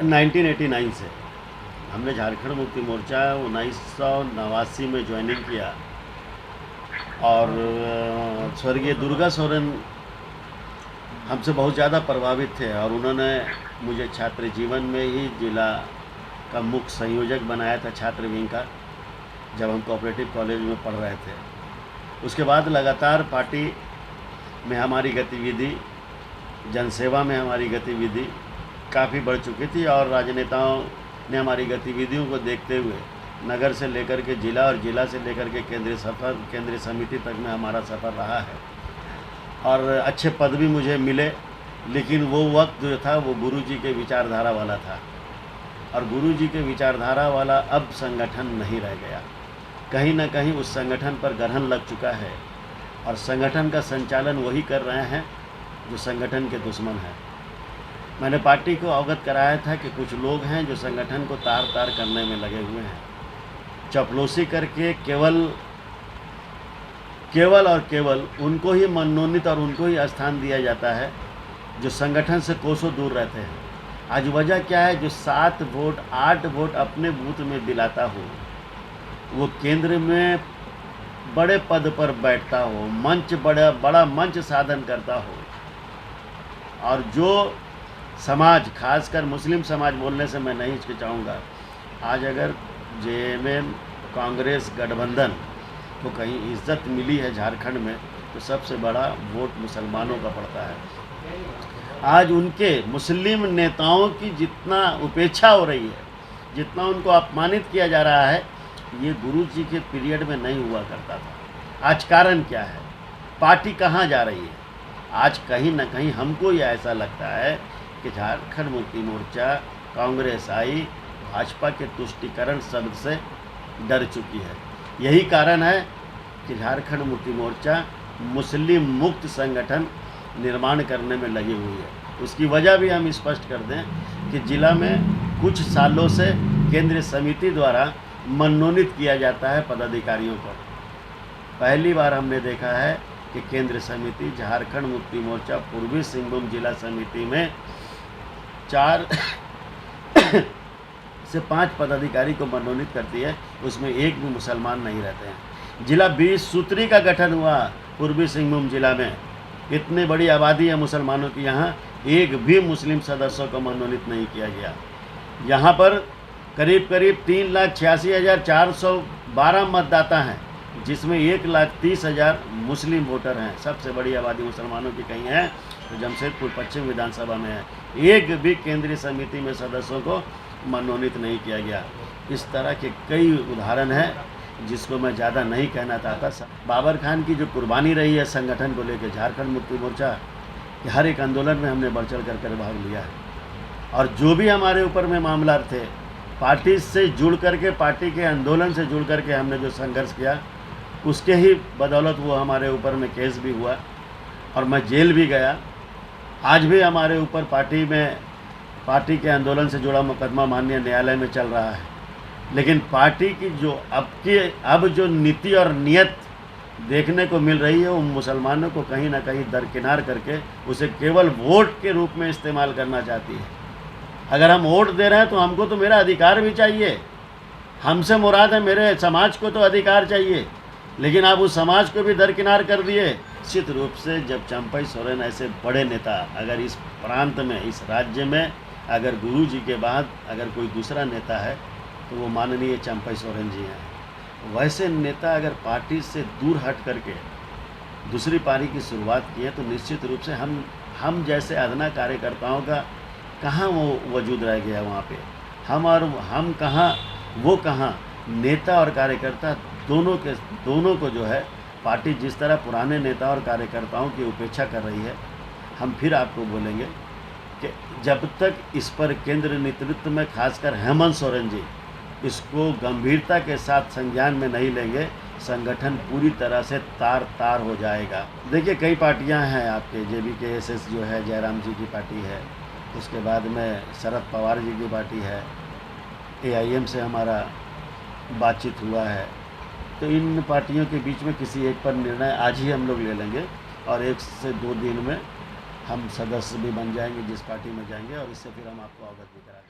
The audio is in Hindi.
1989 से हमने झारखंड मुक्ति मोर्चा 1989 में ज्वाइनिंग किया और स्वर्गीय दुर्गा सोरेन हमसे बहुत ज़्यादा प्रभावित थे और उन्होंने मुझे छात्र जीवन में ही जिला का मुख्य संयोजक बनाया था छात्र विंग का, जब हम कोऑपरेटिव कॉलेज में पढ़ रहे थे। उसके बाद लगातार पार्टी में हमारी गतिविधि, जनसेवा में हमारी गतिविधि काफ़ी बढ़ चुकी थी और राजनेताओं ने हमारी गतिविधियों को देखते हुए नगर से लेकर के जिला और जिला से लेकर के केंद्रीय समिति तक में हमारा सफ़र रहा है और अच्छे पद भी मुझे मिले। लेकिन वो वक्त जो था वो गुरुजी के विचारधारा वाला था और गुरुजी के विचारधारा वाला अब संगठन नहीं रह गया। कहीं ना कहीं उस संगठन पर ग्रहण लग चुका है और संगठन का संचालन वही कर रहे हैं जो संगठन के दुश्मन हैं। मैंने पार्टी को अवगत कराया था कि कुछ लोग हैं जो संगठन को तार तार करने में लगे हुए हैं, चपलूसी करके केवल उनको ही मनोनीत और उनको ही स्थान दिया जाता है जो संगठन से कोसों दूर रहते हैं। आज वजह क्या है? जो 7 वोट 8 वोट अपने बूथ में दिलाता हो, वो केंद्र में बड़े पद पर बैठता हो, मंच बड़ा मंच साधन करता हो और जो समाज, खासकर मुस्लिम समाज बोलने से मैं नहीं हिचकिचाऊंगा, आज अगर जेएमएम कांग्रेस गठबंधन को कहीं इज्जत मिली है झारखंड में तो सबसे बड़ा वोट मुसलमानों का पड़ता है। आज उनके मुस्लिम नेताओं की जितना उपेक्षा हो रही है, जितना उनको अपमानित किया जा रहा है, ये गुरुजी के पीरियड में नहीं हुआ करता था। आज कारण क्या है? पार्टी कहाँ जा रही है? आज कहीं ना कहीं हमको ये ऐसा लगता है कि झारखंड मुक्ति मोर्चा, कांग्रेस आई, भाजपा के तुष्टीकरण शब्द से डर चुकी है। यही कारण है कि झारखंड मुक्ति मोर्चा मुस्लिम मुक्त संगठन निर्माण करने में लगी हुई है। उसकी वजह भी हम स्पष्ट कर दें कि जिला में कुछ सालों से केंद्रीय समिति द्वारा मनोनीत किया जाता है पदाधिकारियों को। पहली बार हमने देखा है कि केंद्रीय समिति झारखंड मुक्ति मोर्चा पूर्वी सिंहभूम जिला समिति में 4 से 5 पदाधिकारी को मनोनीत करती है, उसमें एक भी मुसलमान नहीं रहते हैं। जिला 20 सूत्री का गठन हुआ पूर्वी सिंहभूम जिला में, इतनी बड़ी आबादी है मुसलमानों की, यहाँ एक भी मुस्लिम सदस्यों को मनोनीत नहीं किया गया। यहाँ पर करीब 3,86,412 मतदाता हैं, जिसमें 1,30,000 मुस्लिम वोटर हैं। सबसे बड़ी आबादी मुसलमानों की कहीं है तो जमशेदपुर पश्चिम विधानसभा में है। एक भी केंद्रीय समिति में सदस्यों को मनोनीत नहीं किया गया। इस तरह के कई उदाहरण हैं जिसको मैं ज़्यादा नहीं कहना चाहता। बाबर खान की जो कुर्बानी रही है संगठन को लेकर, झारखंड मुक्ति मोर्चा के हर एक आंदोलन में हमने बढ़ चढ़ कर भाग लिया है और जो भी हमारे ऊपर में मामला थे, पार्टी से जुड़ करके, पार्टी के आंदोलन से जुड़ करके हमने जो संघर्ष किया, उसके ही बदौलत वो हमारे ऊपर में केस भी हुआ और मैं जेल भी गया। आज भी हमारे ऊपर पार्टी के आंदोलन से जुड़ा मुकदमा माननीय न्यायालय में चल रहा है। लेकिन पार्टी की जो अब जो नीति और नियत देखने को मिल रही है, वो मुसलमानों को कहीं ना कहीं दरकिनार करके उसे केवल वोट के रूप में इस्तेमाल करना चाहती है। अगर हम वोट दे रहे हैं तो हमको तो मेरा अधिकार भी चाहिए। हमसे मुराद है मेरे समाज को तो अधिकार चाहिए, लेकिन आप उस समाज को भी दरकिनार कर दिए। निश्चित रूप से जब चंपई सोरेन ऐसे बड़े नेता अगर इस प्रांत में, इस राज्य में अगर गुरुजी के बाद अगर कोई दूसरा नेता है तो वो माननीय चंपई सोरेन जी हैं। वैसे नेता अगर पार्टी से दूर हट करके दूसरी पारी की शुरुआत की है तो निश्चित रूप से हम जैसे अदना कार्यकर्ताओं का कहाँ वो वजूद रह गया वहाँ पे। हम कहाँ, वो कहाँ। नेता और कार्यकर्ता दोनों को जो है पार्टी जिस तरह पुराने नेता और कार्यकर्ताओं की उपेक्षा कर रही है, हम फिर आपको बोलेंगे कि जब तक इस पर केंद्र नेतृत्व में खासकर हेमंत सोरेन जी इसको गंभीरता के साथ संज्ञान में नहीं लेंगे, संगठन पूरी तरह से तार हो जाएगा। देखिए कई पार्टियां हैं आपके, JBKSS जो है जयराम जी की पार्टी है, उसके बाद में शरद पवार जी की पार्टी है, AIM से हमारा बातचीत हुआ है। तो इन पार्टियों के बीच में किसी एक पर निर्णय आज ही हम लोग ले लेंगे और 1 से 2 दिन में हम सदस्य भी बन जाएंगे जिस पार्टी में जाएंगे और इससे फिर हम आपको अवगत भी करा देंगे।